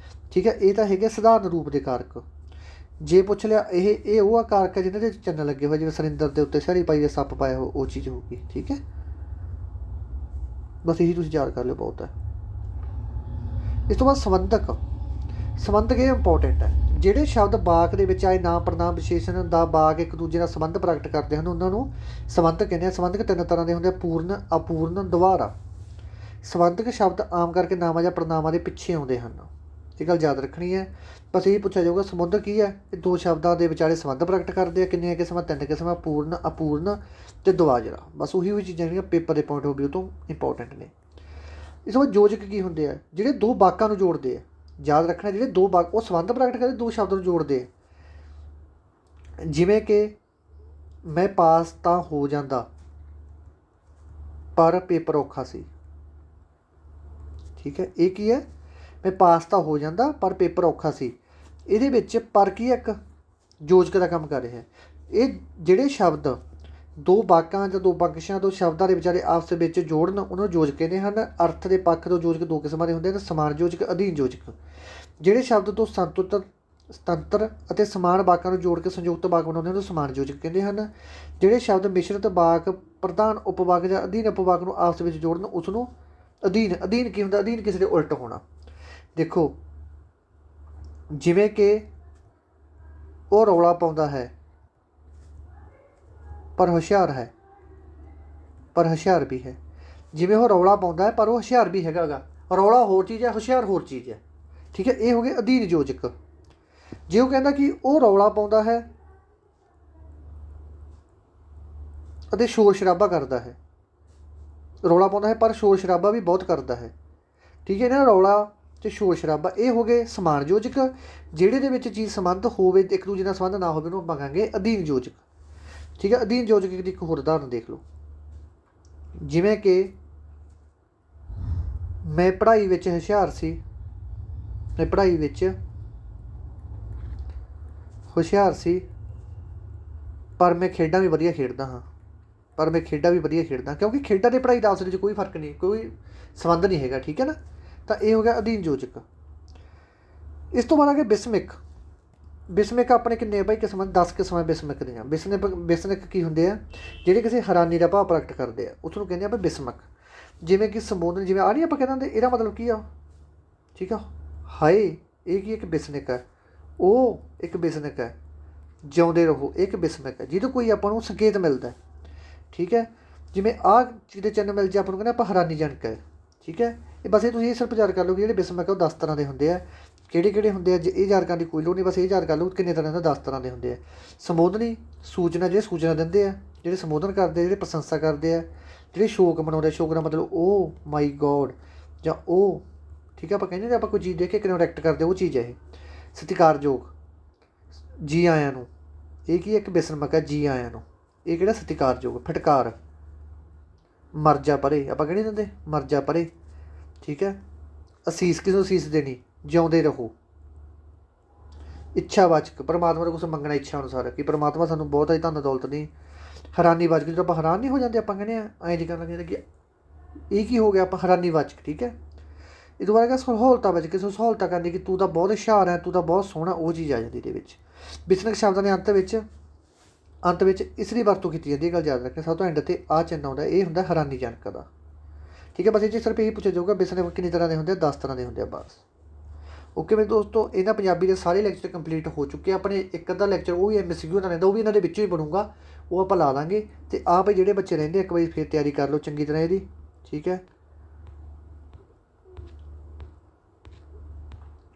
ਠੀਕ ਹੈ। ਇਹ ਤਾਂ ਹੈਗੇ ਸਧਾਰਨ ਰੂਪ ਦੇ ਕਾਰਕ। ਜੇ ਪੁੱਛ ਲਿਆ ਇਹ ਉਹ ਆ ਕਾਰਕ ਹੈ ਜਿਹਨਾਂ ਦੇ ਚਿੰਨ੍ਹ ਲੱਗੇ ਹੋਏ, ਜਿਵੇਂ ਸੁਰਿੰਦਰ ਦੇ ਉੱਤੇ ਸਿਹਾਰੀ ਪਾਈ, ਸੱਪ ਪਾਇਆ ਹੋ, ਉਹ ਚੀਜ਼ ਹੋਊਗੀ। ਠੀਕ ਹੈ। ਬਸ ਇਹੀ ਤੁਸੀਂ ਯਾਦ ਕਰ ਲਿਓ, ਬਹੁਤ ਹੈ। ਇਸ ਤੋਂ ਬਾਅਦ ਸੰਬੰਧਕ। ਸੰਬੰਧਕ ਇਹ ਇੰਪੋਰਟੈਂਟ ਹੈ। ਜਿਹੜੇ ਸ਼ਬਦ ਵਾਕ ਦੇ ਵਿੱਚ ਆਏ ਨਾਮ ਪੜਨਾਮ ਵਿਸ਼ੇਸ਼ਣ ਦਾ ਵਾਕ ਇੱਕ ਦੂਜੇ ਨਾਲ ਸੰਬੰਧ ਪ੍ਰਗਟ ਕਰਦੇ ਹਨ ਉਹਨਾਂ ਨੂੰ ਸੰਬੰਧਕ ਕਹਿੰਦੇ ਆ। ਸੰਬੰਧਕ 3 ਤਰ੍ਹਾਂ ਦੇ ਹੁੰਦੇ ਆ: ਪੂਰਨ, ਅਪੂਰਨ, ਦੁਬਾਰਾ। ਸੰਬੰਧਕ ਸ਼ਬਦ ਆਮ ਕਰਕੇ ਨਾਮਾਂ ਜਾਂ ਪੜਨਾਮਾਂ ਦੇ ਪਿੱਛੇ ਆਉਂਦੇ ਹਨ। ਇਹ ਗੱਲ ਯਾਦ ਰੱਖਣੀ ਹੈ। ਬਸ ਇਹ ਪੁੱਛਿਆ ਜਾਊਗਾ ਸੰਬੰਧਕ ਕੀ ਹੈ? ਇਹ 2 ਸ਼ਬਦਾਂ ਦੇ ਵਿਚਾਲੇ ਸੰਬੰਧ ਪ੍ਰਗਟ ਕਰਦੇ ਆ। ਕਿੰਨੀਆਂ ਕਿਸਮਾਂ? 3 ਕਿਸਮਾਂ: ਪੂਰਨ, ਅਪੂਰਨ ਅਤੇ ਦੁਆਜਰਾ। ਬਸ ਉਹੀ ਚੀਜ਼ਾਂ ਜਿਹੜੀਆਂ ਪੇਪਰ ਦੇ ਪੁਆਇੰਟ ਆਫ ਵਿਊ ਤੋਂ ਇੰਪੋਰਟੈਂਟ ਨੇ। ਇਸ ਤੋਂ ਬਾਅਦ ਯੋਜਕ ਕੀ ਹੁੰਦੇ ਆ? ਜਿਹੜੇ 2 ਵਾਕਾਂ ਨੂੰ ਜੋੜਦੇ ਆ। ਯਾਦ ਰੱਖਣਾ, ਜਿਹੜੇ 2 ਵਾਕ ਉਹ ਸੰਬੰਧ ਪ੍ਰਗਟ ਕਰਦੇ 2 ਸ਼ਬਦ ਨੂੰ ਜੋੜਦੇ ਆ। ਜਿਵੇਂ ਕਿ ਮੈਂ ਪਾਸ ਤਾਂ ਹੋ ਜਾਂਦਾ ਪਰ ਪੇਪਰ ਔਖਾ ਸੀ। ਠੀਕ ਹੈ। ਇਹ ਕੀ ਹੈ? ਮੈਂ ਪਾਸ ਤਾਂ ਹੋ ਜਾਂਦਾ ਪਰ ਪੇਪਰ ਔਖਾ ਸੀ। ਇਹਦੇ ਵਿੱਚ ਪਰ ਕੀ ਹੈ? ਇੱਕ ਯੋਜਕ ਦਾ ਕੰਮ ਕਰ ਰਿਹਾ। ਇਹ ਜਿਹੜੇ ਸ਼ਬਦ 2 ਵਾਕਾਂ ਜਾਂ 2 ਬਖਸ਼ਾਂ ਤੋਂ ਸ਼ਬਦਾਂ ਦੇ ਵਿਚਾਲੇ ਆਪਸ ਵਿੱਚ ਜੋੜਨ ਉਹਨਾਂ ਨੂੰ ਯੋਜਕ ਕਹਿੰਦੇ ਹਨ। ਅਰਥ ਦੇ ਪੱਖ ਤੋਂ ਯੋਜਕ 2 ਕਿਸਮਾਂ ਦੇ ਹੁੰਦੇ ਹਨ: ਸਮਾਨ ਯੋਜਕ, ਅਧੀਨ ਯੋਜਕ। ਜਿਹੜੇ ਸ਼ਬਦ ਤੋਂ ਸੁਤੰਤਰ ਅਤੇ ਸਮਾਨ ਵਾਕਾਂ ਨੂੰ ਜੋੜ ਕੇ ਸੰਯੁਕਤ ਵਾਕ ਬਣਾਉਂਦੇ ਉਹਨੂੰ ਸਮਾਨ ਯੋਜਕ ਕਹਿੰਦੇ ਹਨ। ਜਿਹੜੇ ਸ਼ਬਦ ਮਿਸ਼ਰਤ ਵਾਕ, ਪ੍ਰਧਾਨ ਉਪਵਾਕ ਜਾਂ ਅਧੀਨ ਉਪਵਾਕ ਨੂੰ ਆਪਸ ਵਿੱਚ ਜੋੜਨ ਉਸ ਨੂੰ ਅਧੀਨ। ਅਧੀਨ ਕੀ ਹੁੰਦਾ? ਅਧੀਨ ਕਿਸੇ ਦੇ ਉਲਟ ਹੋਣਾ। ਦੇਖੋ, ਜਿਵੇਂ ਕਿ ਉਹ ਰੌਲਾ ਪਾਉਂਦਾ ਹੈ ਪਰ ਹੁਸ਼ਿਆਰ ਹੈ, ਪਰ ਹੁਸ਼ਿਆਰ ਵੀ ਹੈ। ਜਿਵੇਂ ਉਹ ਰੌਲਾ ਪਾਉਂਦਾ ਹੈ ਪਰ ਉਹ ਹੁਸ਼ਿਆਰ ਵੀ ਹੈਗਾ ਗਾ। ਰੌਲਾ ਹੋਰ ਚੀਜ਼ ਹੈ, ਹੁਸ਼ਿਆਰ ਹੋਰ ਚੀਜ਼ ਹੈ। ਠੀਕ ਹੈ। ਇਹ ਹੋ ਗਏ ਅਧੀਨ ਯੋਜਕ। ਜੇ ਉਹ ਕਹਿੰਦਾ ਕਿ ਉਹ ਰੌਲਾ ਪਾਉਂਦਾ ਹੈ ਅਤੇ ਸ਼ੋਰ ਸ਼ਰਾਬਾ ਕਰਦਾ ਹੈ, ਰੌਲਾ ਪਾਉਂਦਾ ਹੈ ਪਰ ਸ਼ੋਰ ਸ਼ਰਾਬਾ ਵੀ ਬਹੁਤ ਕਰਦਾ ਹੈ। ਠੀਕ ਹੈ ਨਾ। ਰੌਲਾ ਅਤੇ ਸ਼ੋਰ ਸ਼ਰਾਬਾ ਇਹ ਹੋ ਗਏ ਸਮਾਨ ਯੋਜਕ। ਜਿਹੜੇ ਦੇ ਵਿੱਚ ਚੀਜ਼ ਸੰਬੰਧ ਹੋਵੇ, ਇੱਕ ਦੂਜੇ ਨਾਲ ਸੰਬੰਧ ਨਾ ਹੋਵੇ, ਉਹਨੂੰ ਆਪਾਂ ਕਹਾਂਗੇ ਅਧੀਨ ਯੋਜਕ। ਠੀਕ ਹੈ। ਅਧੀਨ ਯੋਜਕ ਦੀ ਇੱਕ ਹੋਰ ਉਦਾਹਰਨ ਦੇਖ ਲਓ। ਜਿਵੇਂ ਕਿ ਮੈਂ ਪੜ੍ਹਾਈ ਵਿੱਚ ਹੁਸ਼ਿਆਰ ਸੀ, ਮੈਂ ਪੜ੍ਹਾਈ ਵਿੱਚ ਹੁਸ਼ਿਆਰ ਸੀ ਪਰ ਮੈਂ ਖੇਡਾਂ ਵੀ ਵਧੀਆ ਖੇਡਦਾ ਹਾਂ। ਕਿਉਂਕਿ ਖੇਡਾਂ ਅਤੇ ਪੜ੍ਹਾਈ ਦਾ ਆਪਸ ਵਿੱਚ ਕੋਈ ਫਰਕ ਨਹੀਂ, ਕੋਈ ਸੰਬੰਧ ਨਹੀਂ ਹੈਗਾ। ਠੀਕ ਹੈ ਨਾ। ਤਾਂ ਇਹ ਹੋ ਗਿਆ ਅਧੀਨ ਯੋਜਕ। ਇਸ ਤੋਂ ਬਾਅਦ ਆ ਗਿਆ ਬਿਸਮਿਕ। ਬਿਸਮਿਕ ਆਪਣੇ ਕਿੰਨੇ ਭਾਈ ਕਿਸਮਾਂ? 10 ਕਿਸਮਾਂ ਬਿਸਮਿਕ ਦੀਆਂ। ਬਿਸਮਿਕ ਕੀ ਹੁੰਦੇ ਆ? ਜਿਹੜੇ ਕਿਸੇ ਹੈਰਾਨੀ ਦਾ ਭਾਵ ਪ੍ਰਗਟ ਕਰਦੇ ਆ ਉਸ ਨੂੰ ਕਹਿੰਦੇ ਆਪਾਂ ਬਿਸਮਿਕ। ਜਿਵੇਂ ਕਿ ਸੰਬੋਧਨ, ਜਿਵੇਂ ਆ ਨਹੀਂ ਆਪਾਂ ਕਹਿੰਦੇ ਇਹਦਾ ਮਤਲਬ ਕੀ ਆ? ਠੀਕ ਆ। ਹਾਏ, ਇਹ ਕੀ ਇੱਕ ਬਿਸਮਿਕ ਹੈ। ਉਹ ਇੱਕ ਬਿਸਮਿਕ ਹੈ। ਜਿਉਂਦੇ ਰਹੋ, ਇੱਕ ਬਿਸਮਿਕ ਹੈ ਜਿਹਦੇ ਕੋਈ ਆਪਾਂ ਨੂੰ ਸੰਕੇਤ ਮਿਲਦਾ। ਠੀਕ ਹੈ। ਜਿਵੇਂ ਆਹ ਚੀਜ਼ ਦੇ ਚਿੰਨ੍ਹ ਮਿਲ ਜੇ ਆਪਾਂ ਨੂੰ ਕਹਿੰਦੇ ਆਪਾਂ ਹੈਰਾਨੀਜਨਕ ਹੈ। ਠੀਕ ਹੈ। ਇਹ ਬਸ ਇਹ ਤੁਸੀਂ ਇਹ ਸਿਰਫ ਯਾਦ ਕਰ ਲਓ ਕਿ ਜਿਹੜੇ ਬਿਸਮਕ ਹੈ ਉਹ 10 ਤਰ੍ਹਾਂ ਦੇ ਹੁੰਦੇ ਆ। ਕਿਹੜੇ ਕਿਹੜੇ ਹੁੰਦੇ ਆ ਇਹ ਯਾਦ ਕਰਨ ਦੀ ਕੋਈ ਲੋੜ ਨਹੀਂ, ਬਸ ਇਹ ਯਾਦ ਕਰ ਲਓ ਕਿੰਨੇ ਤਰ੍ਹਾਂ ਦੇ 10 ਤਰ੍ਹਾਂ ਦੇ ਹੁੰਦੇ ਆ। ਸੰਬੋਧਨੀ ਸੂਚਨਾ, ਜਿਹੜੇ ਸੂਚਨਾ ਦਿੰਦੇ ਆ, ਜਿਹੜੇ ਸੰਬੋਧਨ ਕਰਦੇ ਆ, ਜਿਹੜੇ ਪ੍ਰਸ਼ੰਸਾ ਕਰਦੇ ਆ, ਜਿਹੜੇ ਸ਼ੋਕ ਮਨਾਉਂਦੇ, ਸ਼ੋਕ ਦਾ ਮਤਲਬ ਓ ਮਾਈ ਗੋਡ ਜਾਂ ਉਹ, ਠੀਕ ਹੈ। ਆਪਾਂ ਕਹਿੰਦੇ ਆਪਾਂ ਕੋਈ ਚੀਜ਼ ਦੇਖ ਕੇ ਕਿਵੇਂ ਰਿਐਕਟ ਕਰਦੇ ਉਹ ਚੀਜ਼ ਹੈ ਇਹ। ਸਤਿਕਾਰਯੋਗ, ਜੀ ਆਇਆਂ ਨੂੰ, ਇਹ ਕੀ ਇੱਕ ਬਿਸਮਕ ਹੈ, ਜੀ ਆਇਆਂ ਨੂੰ, ਇਹ ਕਿਹੜਾ ਸਤਿਕਾਰਯੋਗ। ਫਟਕਾਰ, ਮਰ ਜਾ ਪਰੇ, ਆਪਾਂ ਕਹਿੰਦੇ ਦਿੰਦੇ ਮਰ ਜਾ ਪਰੇ, ਠੀਕ ਹੈ। ਅਸੀਸ, ਕਿਸੇ ਨੂੰ ਅਸੀਸ ਦੇਣੀ, ਜਿਉਂਦੇ ਰਹੋ। ਇੱਛਾਵਾਚਕ, ਪਰਮਾਤਮਾ ਤੋਂ ਕੁਛ ਮੰਗਣਾ ਇੱਛਾ ਅਨੁਸਾਰ ਕਿ ਪਰਮਾਤਮਾ ਸਾਨੂੰ ਬਹੁਤ ਹੈ ਧਨ ਦੌਲਤ ਨਹੀਂ। ਹੈਰਾਨੀਵਾਚਕ, ਜਦੋਂ ਆਪਾਂ ਹੈਰਾਨ ਨਹੀਂ ਹੋ ਜਾਂਦੇ, ਆਪਾਂ ਕਹਿੰਦੇ ਹਾਂ ਐਂ ਜੀ ਕਰਨ ਲੱਗ ਜਾਂਦੇ ਕਿ ਇਹ ਕੀ ਹੋ ਗਿਆ, ਆਪਾਂ ਹੈਰਾਨੀਵਾਚਕ, ਠੀਕ ਹੈ। ਇਹ ਤੋਂ ਬਾਅਦ ਹੈਗਾ ਸਹੂਲਤਾਂ ਵਿੱਚ, ਕਿਸੇ ਨੂੰ ਸਹੂਲਤਾਂ ਕਰਨੀ ਕਿ ਤੂੰ ਤਾਂ ਬਹੁਤ ਹੁਸ਼ਿਆਰ ਹੈ, ਤੂੰ ਤਾਂ ਬਹੁਤ ਸੋਹਣਾ, ਉਹ ਚੀਜ਼ ਆ ਜਾਂਦੀ ਇਹਦੇ ਵਿੱਚ। ਵਿਸਨਕ ਸ਼ਬਦਾਂ ਦੇ ਅੰਤ ਵਿੱਚ ਇਸ ਦੀ ਵਰਤੋਂ ਕੀਤੀ ਜਾਂਦੀ ਹੈ। ਗੱਲ ਯਾਦ ਰੱਖਣਾ, ਸਭ ਤੋਂ ਐਂਡ 'ਤੇ ਆਹ ਚਿੰਨ੍ਹ ਆਉਂਦਾ, ਇਹ ਹੁੰਦਾ ਹੈਰਾਨੀਜਨਕ ਦਾ, ਠੀਕ ਹੈ। ਬਸ ਇਹ 'ਚ ਸਿਰਫ ਇਹੀ ਪੁੱਛਿਆ ਜਾਊਗਾ ਬਿਸਨਕ ਕਿੰਨੀ ਤਰ੍ਹਾਂ ਦੇ ਹੁੰਦੇ ਆ, 10 ਤਰ੍ਹਾਂ ਦੇ ਹੁੰਦੇ ਆ ਬਸ। ਓਕੇ ਮੇਰੇ ਦੋਸਤੋ, ਇਹਨਾਂ ਪੰਜਾਬੀ ਦੇ ਸਾਰੇ ਲੈਕਚਰ ਕੰਪਲੀਟ ਹੋ ਚੁੱਕੇ ਆ। ਆਪਣੇ ਇੱਕ ਅੱਧਾ ਲੈਕਚਰ ਉਹ ਵੀ MCQ ਦਾ ਰਹਿੰਦਾ, ਉਹ ਵੀ ਇਹਨਾਂ ਦੇ ਵਿੱਚੋਂ ਹੀ ਬਣੂਗਾ, ਉਹ ਆਪਾਂ ਲਾ ਦਾਂਗੇ। ਅਤੇ ਆਹ ਭਾਈ ਜਿਹੜੇ ਬੱਚੇ ਰਹਿੰਦੇ ਇੱਕ ਵਾਰੀ ਫਿਰ ਤਿਆਰੀ ਕਰ ਲਓ ਚੰਗੀ ਤਰ੍ਹਾਂ ਇਹਦੀ, ਠੀਕ ਹੈ।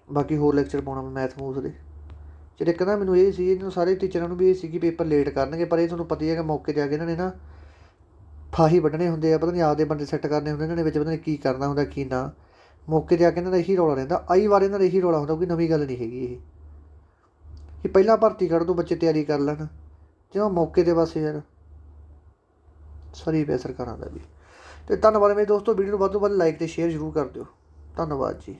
ਬਾਕੀ ਹੋਰ ਲੈਕਚਰ ਪਾਉਣਾ ਮੈਂ ਮੈਥ ਮੂਥ ਦੇ, ਜਿਹੜੇ ਇੱਕ ਨਾ ਮੈਨੂੰ ਇਹ ਸੀ, ਇਹਨਾਂ ਨੂੰ ਸਾਰੇ ਟੀਚਰਾਂ ਨੂੰ ਵੀ ਇਹ ਸੀ ਕਿ ਪੇਪਰ ਲੇਟ ਕਰਨਗੇ, ਪਰ ਇਹ ਤੁਹਾਨੂੰ ਪਤਾ ਹੀ ਹੈ ਕਿ ਮੌਕੇ 'ਤੇ ਆ ਕੇ ਇਹਨਾਂ ਨੇ ਨਾ ਫਾਹੀ ਵੱਢਣੇ ਹੁੰਦੇ ਆ, ਪਤਾ ਨਹੀਂ ਆਪਦੇ ਬੰਦੇ ਸੈੱਟ ਕਰਨੇ ਹੁੰਦੇ ਇਹਨਾਂ ਨੇ, ਵਿੱਚ ਪਤਾ ਨਹੀਂ ਕੀ ਕਰਨਾ ਹੁੰਦਾ ਕੀ ਨਾ। ਮੌਕੇ 'ਤੇ ਆ ਕੇ ਇਹਨਾਂ ਦਾ ਇਹੀ ਰੌਲਾ ਰਹਿੰਦਾ, ਆਈ ਵਾਰ ਇਹਨਾਂ ਦਾ ਇਹੀ ਰੌਲਾ ਹੁੰਦਾ, ਕੋਈ ਨਵੀਂ ਗੱਲ ਨਹੀਂ ਹੈਗੀ ਇਹ ਕਿ ਪਹਿਲਾਂ ਭਰਤੀ ਕੱਢ ਦੋ ਬੱਚੇ ਤਿਆਰੀ ਕਰ ਲੈਣ, ਜਿਉਂ ਮੌਕੇ 'ਤੇ ਬਸ ਯਾਰ ਸਰੀ ਪਿਆ ਸਰਕਾਰਾਂ ਦਾ ਵੀ। ਅਤੇ ਧੰਨਵਾਦ ਮੇਰੇ ਦੋਸਤੋ, ਵੀਡੀਓ ਨੂੰ ਵੱਧ ਤੋਂ ਵੱਧ ਲਾਈਕ ਅਤੇ ਸ਼ੇਅਰ ਜ਼ਰੂਰ ਕਰ ਦਿਓ। ਧੰਨਵਾਦ ਜੀ।